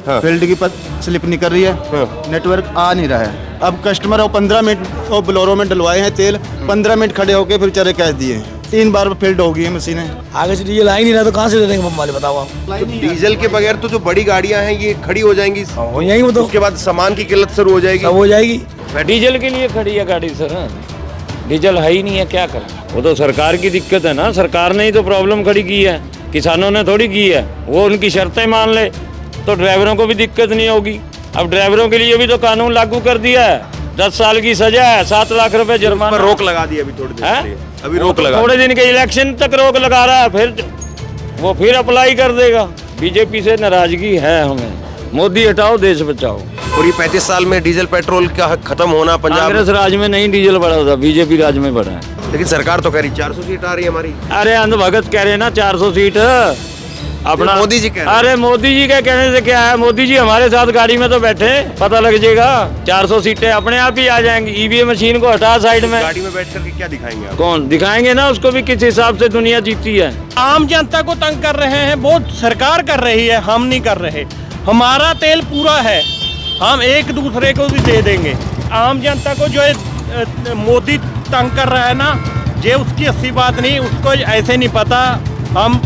हाँ। फील्ड की स्लिप निकल रही है, हाँ। नेटवर्क आ नहीं रहा है। अब कस्टमर वो 15 मिनट वो बोलेरो में डलवाए हैं तेल, 15 मिनट खड़े होके फिर बेचारे कैश दिए। 3 बार फील्ड हो गई है मशीनें। आगे से डीजल आ ही नहीं रहा तो कहाँ से दे देंगे पंप वाले, बताओ आप। तो डीजल के बगैर तो जो बड़ी गाड़ियां हैं ये खड़ी हो जाएंगी, हो जाएंगी वो तो, उसके बाद सामान की किल्लत शुरू हो जाएगी। सब हो जाएगी। डीजल के लिए खड़ी है गाड़ी सर, डीजल है ही नहीं है, क्या करें। वो तो सरकार की दिक्कत है ना, सरकार ने ही तो प्रॉब्लम खड़ी की है, किसानों ने थोड़ी की है। वो उनकी शर्तें मान ले तो ड्राइवरों को भी दिक्कत नहीं होगी। अब ड्राइवरों के लिए भी तो कानून लागू कर दिया है, 10 साल की सजा है, 7 लाख रुपए जुर्माना। रोक लगा दी अभी थोड़ी देर के लिए। अभी रोक लगा, थोड़े दिन के इलेक्शन तक रोक लगा रहा है, फिर वो फिर अप्लाई कर देगा। बीजेपी से नाराजगी है हमें, मोदी हटाओ देश बचाओ। और ये 35 साल में डीजल पेट्रोल का खत्म होना पंजाब, कांग्रेस राज में नहीं डीजल बढ़ा था, बीजेपी राज में बढ़ा है। लेकिन सरकार तो कह रही 400 सीट आ रही है हमारी। अरे अंधभगत कह रहे हैं ना 400 सीट अपना, मोदी जी कह रहे हैं। अरे मोदी जी के कहने से क्या है, मोदी जी हमारे साथ गाड़ी में तो बैठे, पता लग जाएगा। 400 सीटें अपने आप ही आ जाएंगी। ईवीएम मशीन को हटा साइड में, गाड़ी में बैठ करके क्या दिखाएंगे आप? कौन दिखाएंगे ना उसको भी किस हिसाब से दुनिया जीती है। आम जनता को तंग कर रहे हैं, वो सरकार कर रही है, हम नहीं कर रहे। हमारा तेल पूरा है, हम एक दूसरे को भी दे देंगे। आम जनता को जो है मोदी तंग कर रहा है ना, ये उसकी अच्छी बात नहीं, उसको ऐसे नहीं पता, हम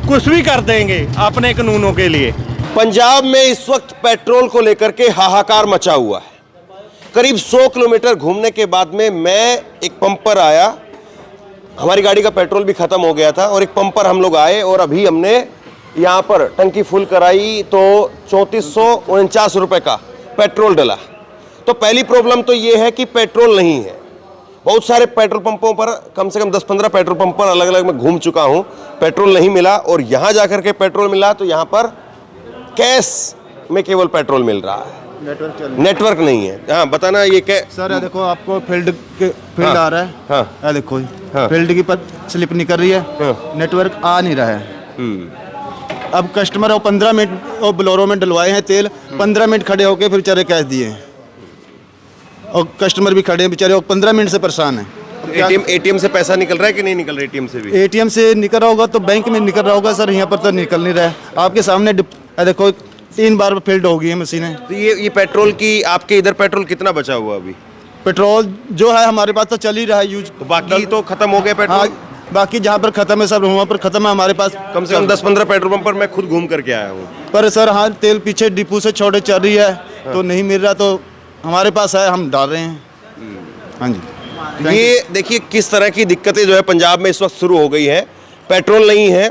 कुछ भी कर देंगे अपने कानूनों के लिए। पंजाब में इस वक्त पेट्रोल को लेकर के हाहाकार मचा हुआ है। करीब 100 किलोमीटर घूमने के बाद में मैं एक पंप पर आया, हमारी गाड़ी का पेट्रोल भी खत्म हो गया था, और एक पंप पर हम लोग आए और अभी हमने यहाँ पर टंकी फुल कराई तो 3449 रुपए का पेट्रोल डला। तो पहली प्रॉब्लम तो ये है कि पेट्रोल नहीं है। बहुत सारे पेट्रोल पंपों पर, कम से कम 10-15 पेट्रोल पंप पर अलग अलग मैं घूम चुका हूँ, पेट्रोल नहीं मिला। और यहाँ जाकर के पेट्रोल मिला तो यहाँ पर कैश में केवल पेट्रोल मिल रहा है, नेटवर्क नहीं है। हाँ बताना ये क्या सर, देखो आपको फील्ड हाँ। आ रहा है, हाँ देखो हाँ। फील्ड की स्लिप निकल रही है, हाँ। नेटवर्क आ नहीं रहा है। अब कस्टमर वो 15 मिनट वो बोलेरो में डलवाए हैं तेल, 15 मिनट खड़े होके फिर बेचारे कैश दिए हैं। और कस्टमर भी खड़े हैं बेचारे, वो 15 मिनट से परेशान है। एटीएम से पैसा निकल रहा है कि नहीं निकल रहा? एटीएम से भी, एटीएम से निकल रहा होगा तो बैंक में निकल रहा होगा सर, यहाँ पर तो निकल नहीं रहा है। आपके सामने देखो 3 बार फील्ड हो गई है मशीनें। तो ये पेट्रोल की, आपके इधर पेट्रोल कितना बचा हुआ अभी? पेट्रोल जो है हमारे पास तो चल ही रहा है यूज, तो बाकी तो खत्म हो गए पेट्रोल। हाँ, बाकी जहाँ पर खत्म है सर वहाँ पर खत्म है हमारे पास। कम से कम 10-15 पेट्रोल पंप पर मैं खुद घूम करके आया हूँ। पर सर हाँ, तेल पीछे डिपो से छोड़े चल रही है तो नहीं मिल रहा, तो हमारे पास है, हम डाल रहे हैं। हाँ जी। ये देखिए किस तरह की दिक्कतें जो है पंजाब में इस वक्त शुरू हो गई है। पेट्रोल नहीं है,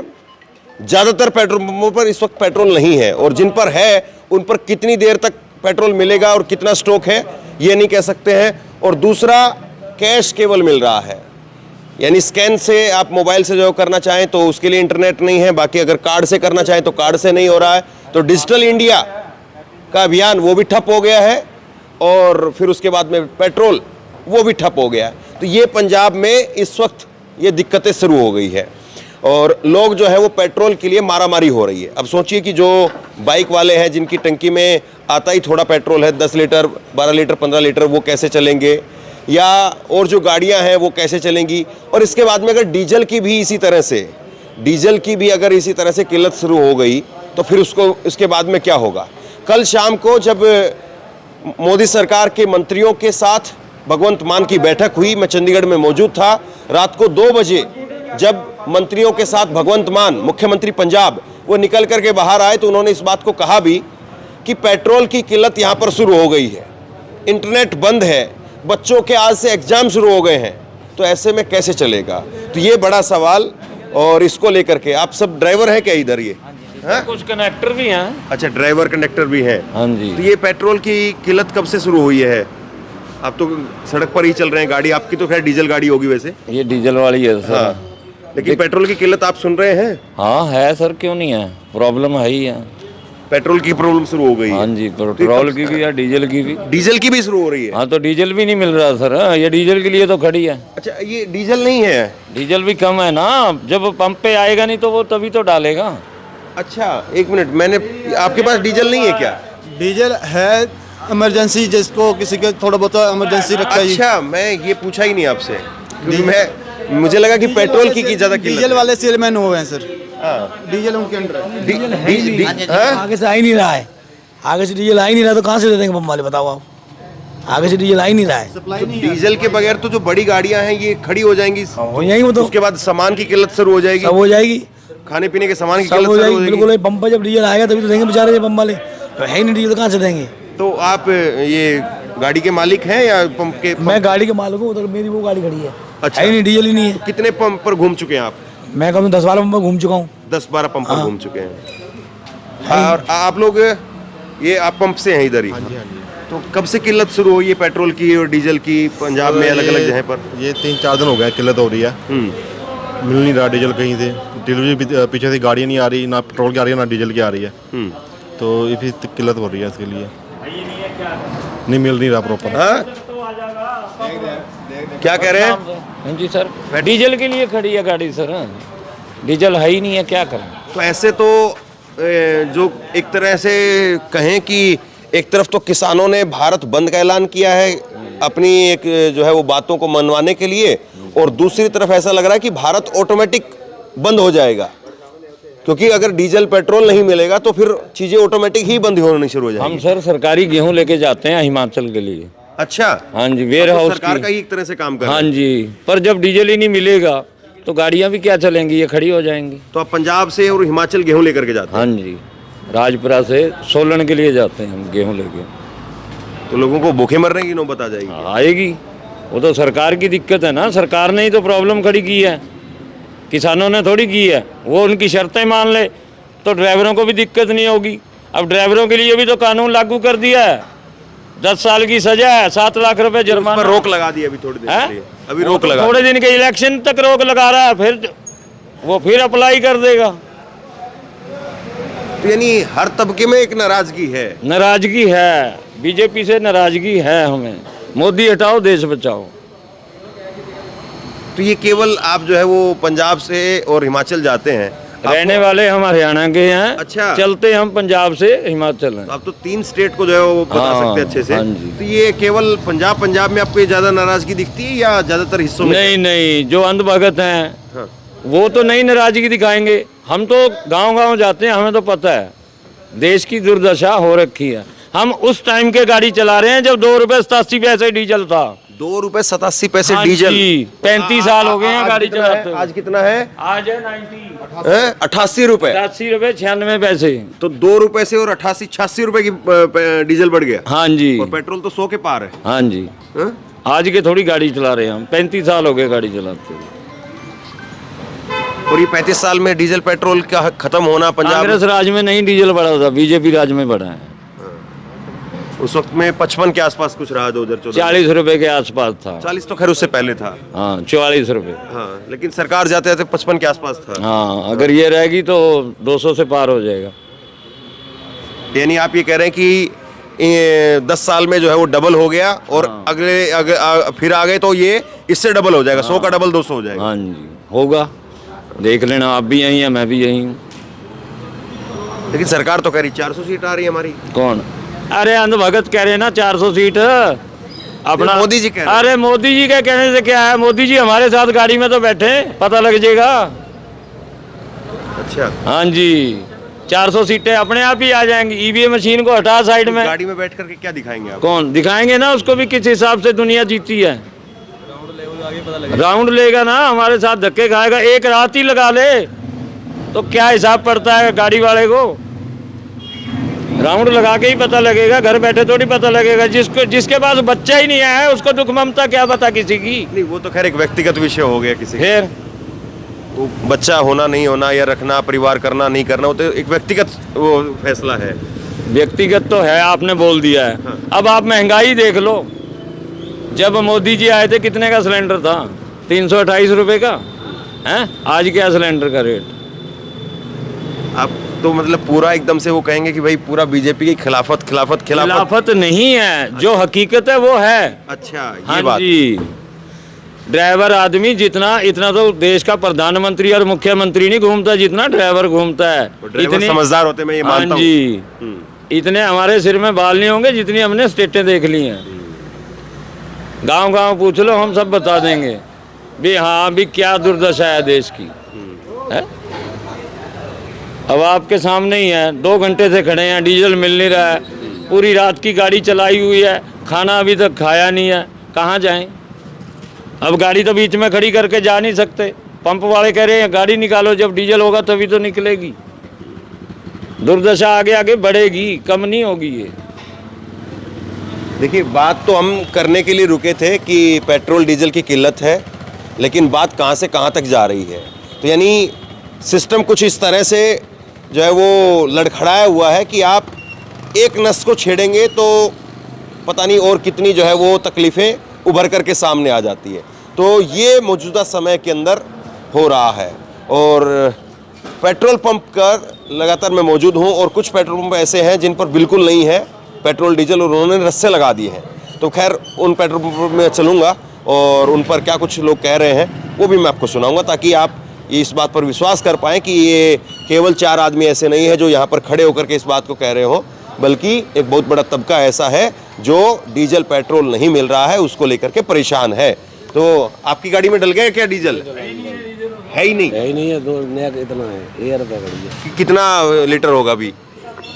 ज़्यादातर पेट्रोल पंपों पर इस वक्त पेट्रोल नहीं है, और जिन पर है उन पर कितनी देर तक पेट्रोल मिलेगा और कितना स्टॉक है ये नहीं कह सकते हैं। और दूसरा, कैश केवल मिल रहा है, यानी स्कैन से आप मोबाइल से जो करना चाहें तो उसके लिए इंटरनेट नहीं है, बाकी अगर कार्ड से करना चाहें तो कार्ड से नहीं हो रहा है। तो डिजिटल इंडिया का अभियान वो भी ठप हो गया है, और फिर उसके बाद में पेट्रोल वो भी ठप हो गया है। तो ये पंजाब में इस वक्त ये दिक्कतें शुरू हो गई है, और लोग जो है वो पेट्रोल के लिए मारामारी हो रही है। अब सोचिए कि जो बाइक वाले हैं जिनकी टंकी में आता ही थोड़ा पेट्रोल है, 10 लीटर 12 लीटर 15 लीटर, वो कैसे चलेंगे, या और जो गाड़ियां हैं वो कैसे चलेंगी। और इसके बाद में अगर डीजल की भी इसी तरह से, डीजल की भी अगर इसी तरह से किल्लत शुरू हो गई तो फिर उसके बाद में क्या होगा। कल शाम को जब मोदी सरकार के मंत्रियों के साथ भगवंत मान की बैठक हुई, मैं चंडीगढ़ में मौजूद था। रात को 2 बजे जब मंत्रियों के साथ भगवंत मान, मुख्यमंत्री पंजाब, वो निकल करके बाहर आए तो उन्होंने इस बात को कहा भी कि पेट्रोल की किल्लत यहाँ पर शुरू हो गई है, इंटरनेट बंद है, बच्चों के आज से एग्जाम शुरू हो गए हैं, तो ऐसे में कैसे चलेगा। तो ये बड़ा सवाल, और इसको लेकर के आप सब ड्राइवर हैं क्या इधर? ये कुछ कनेक्टर भी हैं। अच्छा, ड्राइवर कंडक्टर भी हैं। हाँ जी। तो ये पेट्रोल की किल्लत कब से शुरू हुई है? आप तो सड़क पर ही चल रहे हैं गाड़ी, आपकी तो खैर डीजल गाड़ी होगी वैसे। ये डीजल वाली है सर। हाँ। लेकिन पेट्रोल की किल्लत आप सुन रहे हैं? हाँ है सर, क्यों नहीं है, प्रॉब्लम है ही है। पेट्रोल की प्रॉब्लम शुरू हो गई है। हाँ जी, पेट्रोल की भी या डीजल की भी। डीजल की भी शुरू हो रही है? हाँ, तो डीजल भी नहीं मिल रहा सर। ये डीजल के लिए तो खड़ी है। अच्छा, ये डीजल नहीं है? डीजल भी कम है ना, जब पंप पे आएगा नहीं तो वो तभी तो डालेगा। अच्छा, एक मिनट, मैंने, आपके पास डीजल नहीं है क्या? डीजल है, इमरजेंसी जिसको किसी के थोड़ा बहुत इमरजेंसी रखा है। अच्छा, मैं ये पूछा ही नहीं आपसे, क्योंकि मुझे लगा कि पेट्रोल की ज्यादा किल्लत डीजल है। वाले सेलमैन हुए हैं सर। हाँ। डीजल उनके अंडर है। डीजल है ही नहीं, आगे से आ ही नहीं रहा है। आगे से डीजल आ ही नहीं रहा तो कहाँ से दे देंगे बम वाले, बताओ आप। आगे से डीजल आ ही नहीं रहा है। तो डीजल के बगैर तो जो बड़ी गाड़ियां हैं ये खड़ी हो जाएंगी, हो जाएंगी वो तो, उसके बाद सामान की किल्लत शुरू हो जाएगी, सब हो जाएगी, खाने पीने के सामान की सब किल्लत हो शुरू जाएगी हो जाएगी। बिल्कुल। बम पर जब डीजल आएगा तभी तो देंगे बेचारे ये बम वाले, तो है ही नहीं डीजल तो कहाँ से देंगे। तो आप ये गाड़ी के मालिक हैं या पंप के? मैं गाड़ी के मालिक हूँ, उधर मेरी वो गाड़ी खड़ी है। अच्छा। है ही नहीं, डीजल ही नहीं है। कितने पंप पर घूम चुके हैं आप? मैं कहूँ 10-12 पंप पर घूम चुका हूँ। 10-12 पंप पर घूम चुके हैं। और आप लोग ये आप पंप से हैं इधर ही? तो कब से किल्लत शुरू हुई है पेट्रोल की और डीजल की पंजाब में अलग अलग जगह पर? ये 3-4 दिन हो गए किल्लत हो रही है, मिल नहीं रहा डीजल कहीं से। डिलीवरी पीछे से गाड़ियाँ नहीं आ रही, ना पेट्रोल की आ रही है ना डीजल की आ रही है, तो ये भी किल्लत हो रही है। इसके लिए नहीं मिल नहीं रहा प्रॉपर। हाँ? क्या कह रहे हैं? हाँ जी सर, डीजल के लिए खड़ी है गाड़ी सर, डीजल है ही नहीं है, क्या करें। तो ऐसे तो जो एक तरह से कहें कि एक तरफ तो किसानों ने भारत बंद का ऐलान किया है अपनी एक जो है वो बातों को मनवाने के लिए, और दूसरी तरफ ऐसा लग रहा है कि भारत ऑटोमेटिक बंद हो जाएगा, क्योंकि अगर डीजल पेट्रोल नहीं मिलेगा तो फिर चीजें ऑटोमेटिक ही बंद होनी शुरू हो हम जाएंगी। सर सरकारी गेहूं लेके जाते हैं हिमाचल के लिए। अच्छा, हाँ जी, तो वेयर हाउस सरकार की। का ही एक तरह से काम कर रहा हाँ है। जी, पर जब डीजल ही नहीं मिलेगा तो गाड़ियां भी क्या चलेंगी, ये खड़ी हो जाएंगी। तो आप पंजाब से और हिमाचल गेहूं लेकर के जाते हैं? हाँ जी, राजपुरा से सोलन के लिए जाते हैं हम गेहूं लेके। तो लोगों को भूखे मरने की नौबत आ जाएगी। आएगी, वो तो सरकार की दिक्कत है ना, सरकार ने ही तो प्रॉब्लम खड़ी की है, किसानों ने थोड़ी की है। वो उनकी शर्तें मान ले तो ड्राइवरों को भी दिक्कत नहीं होगी। अब ड्राइवरों के लिए भी तो कानून लागू कर दिया है, 10 साल की सजा है, 7 लाख रुपए उस जुर्माना। पर रोक लगा दी अभी थोड़ी देर हैं? के लिए। अभी वो रोक तो लगा थोड़े दिन के इलेक्शन तक रोक लगा रहा है, फिर वो फिर अप्लाई कर देगा। तो यानी हर तबके में एक नाराजगी है। नाराजगी है, बीजेपी से नाराजगी है हमें। मोदी हटाओ, देश बचाओ। तो ये केवल आप जो है वो पंजाब से और हिमाचल जाते हैं? रहने वाले हम हरियाणा के हैं, अच्छा। चलते हम पंजाब से हिमाचल हैं। तो आप तो 3 स्टेट को जो है वो बता हाँ, सकते हैं अच्छे से। हाँ जी। तो ये केवल पंजाब में आपको ये ज्यादा नाराजगी दिखती है या ज्यादातर हिस्सों में? नहीं नहीं, जो अंधभगत हैं हाँ। वो तो नहीं नाराजगी दिखाएंगे। हम तो गांव-गांव जाते हैं, हमें तो पता है देश की दुर्दशा हो रखी है। हम उस टाइम के गाड़ी चला रहे हैं जब 2 रुपए 87 पैसे डीजल था। 2 रुपए 87 पैसे हाँ डीजल। जी, 35 साल हो गए हैं गाड़ी चलाते हुए। आज कितना है? आज है 88 रुपए। 80 रुपए 96 पैसे। तो 2 रुपए से और 88-86 रुपए की डीजल बढ़ गया। हाँ जी, और पेट्रोल तो 100 के पार है। हाँ जी। हाँ? आज के थोड़ी गाड़ी चला रहे हैं हम, 35 साल हो गए गाड़ी चलाते हुए। और ये 35 साल में डीजल पेट्रोल का खत्म होना पंजाब कांग्रेस राज में नहीं डीजल बढ़ा था, बीजेपी राज में बढ़ा है। उस वक्त में 55 के आसपास कुछ रहा 2014। 40 रुपए के आसपास था। 40 तो खैर उससे पहले था। हाँ, 44 रुपए। हाँ, लेकिन सरकार जाते जाते 55 के आसपास था। हाँ, अगर ये रहेगी तो 200 से पार हो जाएगा। यानी आप ये कह रहे हैं कि 10 साल में जो है वो डबल हो गया और फिर आ गए तो ये इससे डबल हो जाएगा। 100 का डबल 200 हो जाएगा। हाँ जी, होगा, देख लेना। आप भी यहीं हैं, मैं भी यहीं हूँ। लेकिन सरकार तो कह रही 400 सीट आ रही है हमारी। कौन? अरे अंधभगत कह रहे हैं ना 400 सीट अपना। मोदी जी कह रहे हैं। अरे मोदी जी के कहने से क्या है, मोदी जी हमारे साथ गाड़ी में तो बैठे, पता लग जाएगा। अच्छा, हाँ जी, 400 सीटें अपने आप ही आ जाएंगी। ईवीएम मशीन को हटा साइड में। गाड़ी में बैठ करके क्या दिखाएंगे आप? कौन दिखाएंगे ना, उसको भी किस हिसाब से दुनिया जीती है। राउंड लेगा ना, हमारे साथ धक्के खाएगा। एक रात ही लगा ले तो क्या हिसाब पड़ता है गाड़ी वाले को। राउंड लगा के ही पता लगेगा, घर बैठे थोड़ी पता लगेगा। जिसके पास बच्चा ही नहीं है उसको दुख ममता क्या पता किसी की। नहीं, वो तो खैर एक व्यक्तिगत विषय हो गया किसी का। फिर वो बच्चा होना नहीं होना या रखना, परिवार करना नहीं करना, वो तो एक व्यक्तिगत वो फैसला है। व्यक्तिगत तो है, आपने बोल दिया है। हाँ। अब आप महंगाई देख लो। जब मोदी जी आए थे कितने का सिलेंडर था? 328 रुपए का है। आज क्या सिलेंडर का रेट? आप तो मतलब पूरा एकदम से वो कहेंगे कि भाई पूरा बीजेपी की खिलाफत खिलाफत खिलाफत। खिलाफत नहीं है, जो हकीकत है वो है। अच्छा, ये हाँ बात। जी, ड्राइवर आदमी जितना इतना तो देश का प्रधानमंत्री और मुख्यमंत्री नहीं घूमता जितना ड्राइवर घूमता है। ड्राइवर समझदार होते, मैं ये हाँ मानता हूँ। जी, इतने हमारे सिर में बाल नहीं होंगे जितनी हमने स्टेटें देख ली हैं। गांव गांव पूछ लो, हम सब बता देंगे भी हाँ भी क्या दुर्दशा है देश की है? अब आपके सामने ही है, 2 घंटे से खड़े हैं, डीजल मिल नहीं रहा है। पूरी रात की गाड़ी चलाई हुई है, खाना अभी तक खाया नहीं है, कहाँ जाएं? अब गाड़ी तो बीच में खड़ी करके जा नहीं सकते। पंप वाले कह रहे हैं गाड़ी निकालो, जब डीजल होगा तभी तो निकलेगी। दुर्दशा आगे आगे बढ़ेगी, कम नहीं होगी ये। देखिए, बात तो हम करने के लिए रुके थे कि पेट्रोल डीजल की किल्लत है, लेकिन बात कहाँ से कहाँ तक जा रही है। तो यानी सिस्टम कुछ इस तरह से जो है वो लड़खड़ाया हुआ है कि आप एक नस को छेड़ेंगे तो पता नहीं और कितनी जो है वो तकलीफ़ें उभर करके सामने आ जाती है। तो ये मौजूदा समय के अंदर हो रहा है। और पेट्रोल पंप पर लगातार मैं मौजूद हूँ और कुछ पेट्रोल पंप ऐसे हैं जिन पर बिल्कुल नहीं है पेट्रोल डीजल और उन्होंने रस्से लगा दिए हैं। तो खैर उन पेट्रोल पंप में चलूँगा और उन पर क्या कुछ लोग कह रहे हैं वो भी मैं आपको सुनाऊंगा, ताकि आप इस बात पर विश्वास कर पाएँ कि ये केवल 4 आदमी ऐसे नहीं है जो यहाँ पर खड़े होकर के इस बात को कह रहे हो, बल्कि एक बहुत बड़ा तबका ऐसा है जो डीजल पेट्रोल नहीं मिल रहा है उसको लेकर के परेशान है। तो आपकी गाड़ी में डल गया क्या डीजल? है ही नहीं। है ही नहीं है, दो नया इतना है, 1000 रुपये गाड़ी है। कितना लीटर होगा अभी?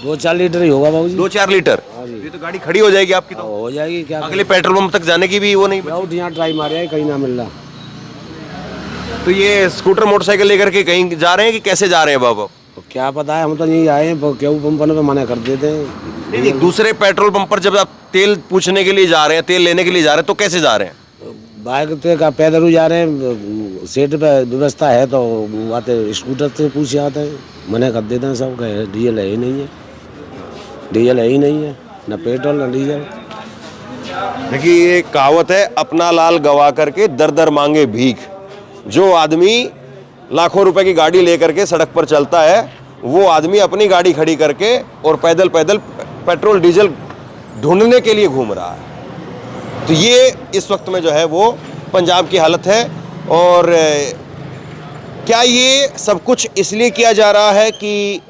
2-4 लीटर ही होगा बाबू जी। 2-4 लीटर? ये तो गाड़ी खड़ी हो जाएगी आपकी। तो हो जाएगी क्या? अगले पेट्रोल पंप तक जाने की भी वो नहीं। बहुत यहाँ ट्राई मारे हैं, कहीं ना मिल रहा। तो ये स्कूटर मोटरसाइकिल लेकर के कहीं जा रहे हैं कि कैसे जा रहे हैं बाबा? तो क्या पता है, हम तो नहीं आए हैं, क्यों पंपन पे मना कर देते हैं। नहीं, दूसरे पेट्रोल पंप पर जब आप तेल पूछने के लिए जा रहे हैं, तेल लेने के लिए जा रहे हैं, तो कैसे जा रहे हैं? बाइक से का पैदल जा रहे हैं, सीट पे व्यवस्था है तो आते स्कूटर से पूछे आते हैं, मना कर देते हैं सब, कहे डीजल है ही नहीं है, डीजल है ही नहीं है, न पेट्रोल न डीजल। देखिए, ये कहावत है, अपना लाल गवा करके दर दर मांगे भीख। जो आदमी लाखों रुपए की गाड़ी लेकर के सड़क पर चलता है, वो आदमी अपनी गाड़ी खड़ी करके और पैदल पैदल पेट्रोल डीजल ढूंढने के लिए घूम रहा है। तो ये इस वक्त में जो है वो पंजाब की हालत है। और क्या ये सब कुछ इसलिए किया जा रहा है कि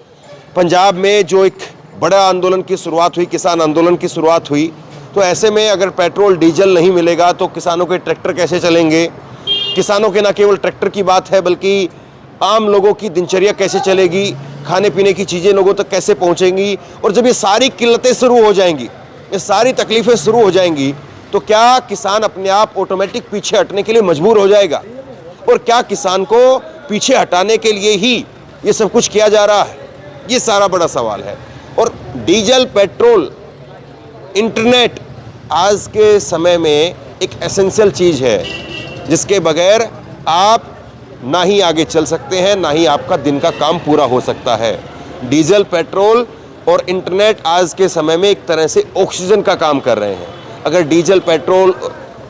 पंजाब में जो एक बड़ा आंदोलन की शुरुआत हुई, किसान आंदोलन की शुरुआत हुई, तो ऐसे में अगर पेट्रोल डीजल नहीं मिलेगा तो किसानों के ट्रैक्टर कैसे चलेंगे? किसानों के ना केवल ट्रैक्टर की बात है बल्कि आम लोगों की दिनचर्या कैसे चलेगी, खाने पीने की चीज़ें लोगों तक कैसे पहुंचेंगी? और जब ये सारी किल्लतें शुरू हो जाएंगी, ये सारी तकलीफ़ें शुरू हो जाएंगी, तो क्या किसान अपने आप ऑटोमेटिक पीछे हटने के लिए मजबूर हो जाएगा? और क्या किसान को पीछे हटाने के लिए ही ये सब कुछ किया जा रहा है? ये सारा बड़ा सवाल है। और डीजल, पेट्रोल, इंटरनेट आज के समय में एक एसेंशियल चीज़ है जिसके बगैर आप ना ही आगे चल सकते हैं, ना ही आपका दिन का काम पूरा हो सकता है। डीजल, पेट्रोल और इंटरनेट आज के समय में एक तरह से ऑक्सीजन का काम कर रहे हैं। अगर डीजल, पेट्रोल,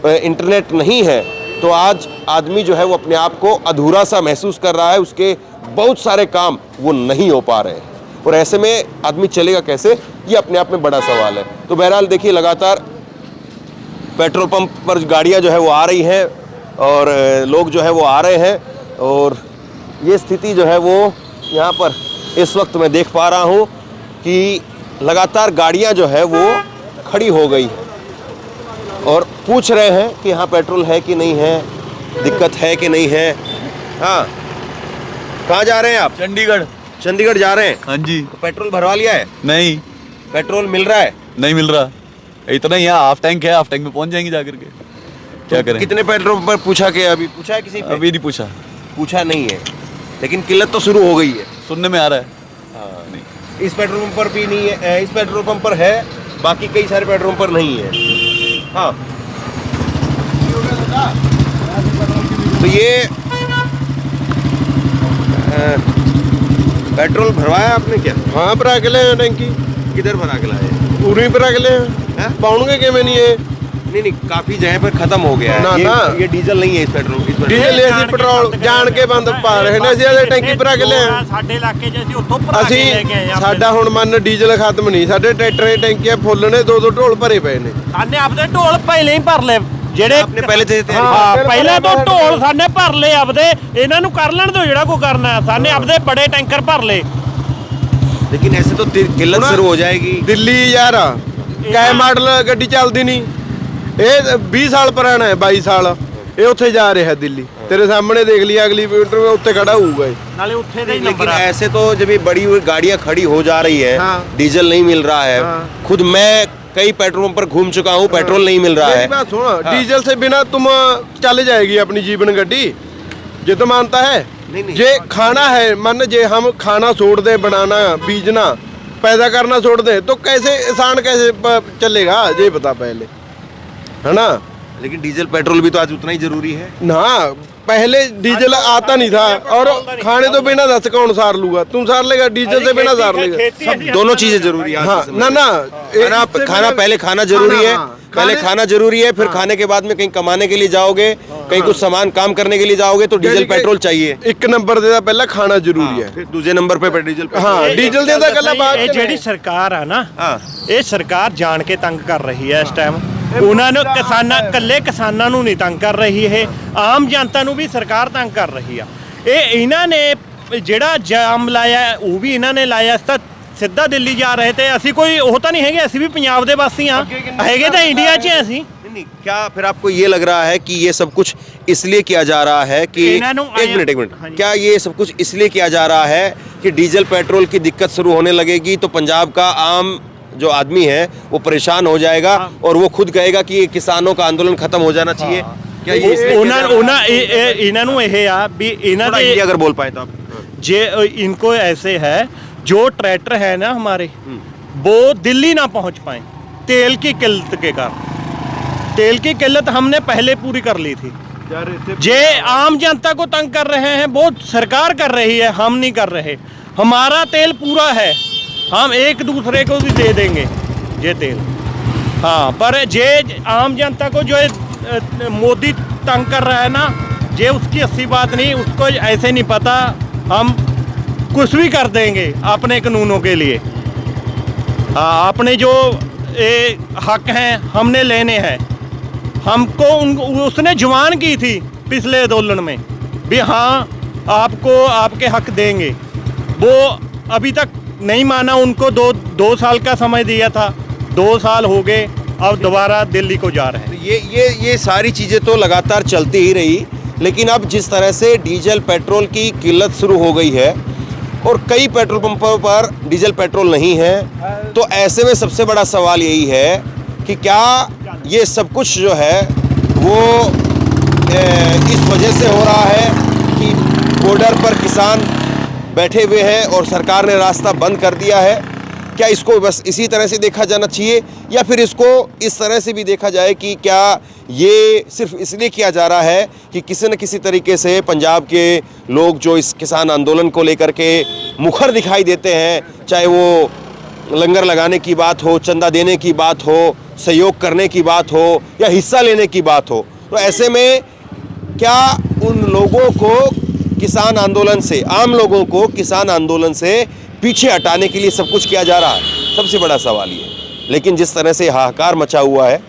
इंटरनेट नहीं है तो आज आदमी जो है वो अपने आप को अधूरा सा महसूस कर रहा है, उसके बहुत सारे काम वो नहीं हो पा रहे हैं। और ऐसे में आदमी चलेगा कैसे, ये अपने आप में बड़ा सवाल है। तो बहरहाल देखिए, लगातार पेट्रोल पंप पर गाड़ियाँ जो है वो आ रही हैं और लोग जो है वो आ रहे हैं, और ये स्थिति जो है वो यहाँ पर इस वक्त मैं देख पा रहा हूँ कि लगातार गाड़ियाँ जो है वो खड़ी हो गई हैं और पूछ रहे हैं कि यहाँ पेट्रोल है कि नहीं है, दिक्कत है कि नहीं है। हाँ, कहाँ जा रहे हैं आप? चंडीगढ़। चंडीगढ़ जा रहे हैं? हाँ जी। तो पेट्रोल भरवा लिया है? नहीं, पेट्रोल मिल रहा है? नहीं मिल रहा, इतना ही है, हाफ टैंक है, हाफ टैंक में पहुंच जाएंगे जाकर के। क्या करें? कितने पेट्रोल पर पूछा कि अभी पूछा है किसी पे? अभी नहीं पूछा, पूछा नहीं है, लेकिन किल्लत तो शुरू हो गई है, सुनने में आ रहा है। हाँ, नहीं। इस पेट्रोल पंप पर भी नहीं है, इस पेट्रोल पंप पर है, बाकी कई सारे पेट्रोल पंप पर नहीं है। हाँ, तो ये पेट्रोल भरवाया आपने क्या? हाँ, भरा के लाए टंकी। किधर भरा के लाए? पूरी भरा के लाए, पाउंगे के में नहीं है। नहीं, काफी जगह पर खत्म हो गया ना, है। ना। ये डीजल नहीं है, इस पेट्रोल डीजल ऐसी पेट्रोल जान के बंद पा ਰਹੇ ਨੇ, ਅਸੀਂ ਇਹਦੇ ਟੈਂਕੀ ਭਰਾ ਕੇ ਲਿਆ। ਸਾਡੇ ਇਲਾਕੇ 'ਚ ਅਸੀਂ ਉੱਥੋਂ ਭਰਾ ਕੇ ਅਸੀਂ ਲੈ ਕੇ ਆਏ ਆ। ਸਾਡਾ ਹੁਣ ਮੰਨ ਡੀਜ਼ਲ ਖਤਮ ਨਹੀਂ, ਸਾਡੇ ਟਰੈਕਟਰ ਦੇ ਟੈਂਕੀਆਂ ਫੁੱਲ ਨੇ, 2-2 ਢੋਲ ਭਰੇ ਪਏ ਨੇ। ਸਾਨੇ ਆਪਦੇ ਢੋਲ ਪਹਿਲੇ ਹੀ ਭਰ ਲਏ, ਜਿਹੜੇ आपने पहले से तैयारी ਹਾਂ ਪਹਿਲਾਂ ਤੋਂ ਢੋਲ ਸਾਨੇ ਭਰ ਲਏ ਆਪਦੇ, ਇਹਨਾਂ ਨੂੰ ਕਰ ਲੈਣ ਦਿਓ ਜਿਹੜਾ ਕੋਈ ਕਰਨਾ ਹੈ। ਸਾਨੇ ਆਪਦੇ ਬੜੇ ਟੈਂਕਰ ਭਰ ਲਏ। लेकिन ऐसे तो किल्लत शुरू हो जाएगी। ਦਿੱਲੀ ਯਾਰ ਕੈ ਮਾਡਲ ਗੱਡੀ ਚੱਲਦੀ ਨਹੀਂ, ਇਹ 20 ਸਾਲ ਪੁਰਾਣਾ ਹੈ, 22 ਸਾਲ, ਇਹ ਉੱਥੇ ਜਾ ਰਿਹਾ ਦਿੱਲੀ। तेरे सामने देख लिया अगली मीटर में उत्ते खड़ा होऊगा ही। नाले उत्थे दे ही लेकिन नंबर आ ऐसे तो जब ये बड़ी हुई गाड़ियां खड़ी हो जा रही है, हाँ। डीजल नहीं मिल रहा है, खुद मैं कई पेट्रोल पंप पर घूम चुका हूँ, पेट्रोल नहीं मिल रहा मेरी है। बात सुनो, डीजल से बिना तुम चले जाएगी अपनी जीवन गड्डी, ये तो मानता है। जे खाना है, मान जे हम खाना छोड़ दे, बनाना बीजना पैदा करना छोड़ दे, तो कैसे इंसान कैसे चलेगा, ये बता पहले, है ना। लेकिन डीजल पेट्रोल भी तो आज उतना ही जरूरी है ना, पहले डीजल आता नहीं था, और खाने तो बिना दस कौन सार लूगा, तुम सार लेगा डीजल से बिना सार लेगा। सब दोनों चीजें जरूरी है। हाँ, ना खाना पहले खाना जरूरी है, पहले खाना जरूरी है, फिर खाने के बाद में कहीं कमाने के लिए जाओगे, कहीं कुछ सामान काम करने के लिए जाओगे तो डीजल पेट्रोल चाहिए। एक नंबर देता पहले खाना जरूरी है, फिर दूसरे नंबर पे डीजल हाँ डीजल देता गला बात। ਇਹ ਜਿਹੜੀ ਸਰਕਾਰ ਆ ਨਾ, हाँ ਇਹ ਸਰਕਾਰ ਜਾਣ ਕੇ ਤੰਗ ਕਰ ਰਹੀ ਹੈ ਇਸ ਟਾਈਮ। ਉਹਨਾਂ ਨੂੰ ਇਕੱਲੇ ਕਿਸਾਨਾਂ ਨੂੰ ਨਹੀਂ ਤੰਗ ਕਰ ਰਹੀ, ਇਹ ਆਮ ਜਨਤਾ ਨੂੰ ਵੀ ਸਰਕਾਰ ਤੰਗ ਕਰ ਰਹੀ ਆ। ਇਹ ਇਹਨਾਂ ਨੇ ਜਿਹੜਾ ਜਾਮ ਲਾਇਆ ਉਹ ਵੀ ਇਹਨਾਂ ਨੇ ਲਾਇਆ, ਇਸ ਤਾਂ ਸਿੱਧਾ ਦਿੱਲੀ ਜਾ ਰਹੇ ਤੇ ਅਸੀਂ ਕੋਈ ਉਹ ਤਾਂ ਨਹੀਂ ਹੈਗੇ, ਅਸੀਂ ਵੀ ਪੰਜਾਬ ਦੇ ਵਾਸੀ ਆ, ਹੈਗੇ ਤਾਂ ਇੰਡੀਆ 'ਚ ਅਸੀਂ। नहीं, क्या फिर आपको ये लग रहा है कि ये सब कुछ इसलिए किया जा रहा है कि एक मिनट, क्या ये सब कुछ इसलिए किया जा रहा है कि डीजल पेट्रोल की दिक्कत शुरू होने लगेगी तो पंजाब का आम जो आदमी है वो परेशान हो जाएगा और वो खुद कहेगा कि ये किसानों का आंदोलन खत्म हो जाना चाहिए? क्या ये इसलिए किया जा रहा है? ਇਹਨਾਂ ਨੂੰ ਇਹ ਆ ਵੀ ਇਹਨਾਂ थोड़ा ਦੇ हिंदी अगर बोल पाए तो आप। जे इनको ऐसे है, जो ट्रैक्टर है ना हमारे, वो दिल्ली ना पहुंच पाए तेल की किल्लत के कारण। तेल की किल्लत हमने पहले पूरी कर ली थी। जे आम जनता को तंग कर रहे हैं वो सरकार कर रही है, हम नहीं कर रहे। हमारा तेल पूरा है, हम एक दूसरे को भी दे देंगे ये तेल। हाँ, पर जे आम जनता को जो मोदी तंग कर रहा है ना, ये उसकी अस्सी बात नहीं, उसको ऐसे नहीं पता, हम कुछ भी कर देंगे अपने कानूनों के लिए। हाँ, अपने जो हक हैं हमने लेने हैं। हमको उसने जुबान की थी पिछले आंदोलन में भी हाँ आपको आपके हक देंगे, वो अभी तक नहीं माना। उनको दो साल का समय दिया था, 2 साल हो गए, अब दोबारा दिल्ली को जा रहे हैं। ये सारी चीज़ें तो लगातार चलती ही रही, लेकिन अब जिस तरह से डीजल पेट्रोल की किल्लत शुरू हो गई है और कई पेट्रोल पंपों पर डीजल पेट्रोल नहीं है, तो ऐसे में सबसे बड़ा सवाल यही है कि क्या ये सब कुछ जो है वो इस वजह से हो रहा है कि बॉर्डर पर किसान बैठे हुए हैं और सरकार ने रास्ता बंद कर दिया है? क्या इसको बस इसी तरह से देखा जाना चाहिए, या फिर इसको इस तरह से भी देखा जाए कि क्या ये सिर्फ इसलिए किया जा रहा है कि किसी न किसी तरीके से पंजाब के लोग जो इस किसान आंदोलन को लेकर के मुखर दिखाई देते हैं, चाहे वो लंगर लगाने की बात हो, चंदा देने की बात हो, सहयोग करने की बात हो या हिस्सा लेने की बात हो, तो ऐसे में क्या उन लोगों को किसान आंदोलन से, आम लोगों को किसान आंदोलन से पीछे हटाने के लिए सब कुछ किया जा रहा है? सबसे बड़ा सवाल ये है। लेकिन जिस तरह से हाहाकार मचा हुआ है,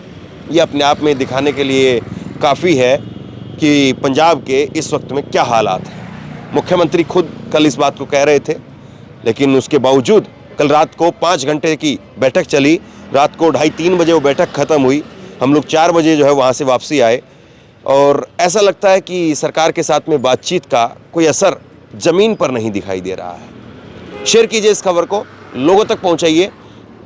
ये अपने आप में दिखाने के लिए काफ़ी है कि पंजाब के इस वक्त में क्या हालात हैं। मुख्यमंत्री खुद कल इस बात को कह रहे थे, लेकिन उसके बावजूद कल रात को 5 घंटे की बैठक चली, रात को 2:30-3 बजे वो बैठक ख़त्म हुई, हम लोग 4 बजे जो है वहाँ से वापसी आए, और ऐसा लगता है कि सरकार के साथ में बातचीत का कोई असर ज़मीन पर नहीं दिखाई दे रहा है। शेयर कीजिए इस खबर को, लोगों तक पहुँचाइए,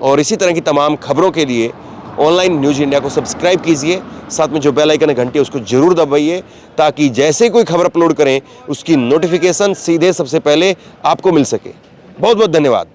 और इसी तरह की तमाम खबरों के लिए ऑनलाइन न्यूज़ इंडिया को सब्सक्राइब कीजिए, साथ में जो बेल आइकन है घंटी उसको ज़रूर दबाइए, ताकि जैसे कोई खबर अपलोड करें उसकी नोटिफिकेशन सीधे सबसे पहले आपको मिल सके। बहुत बहुत धन्यवाद।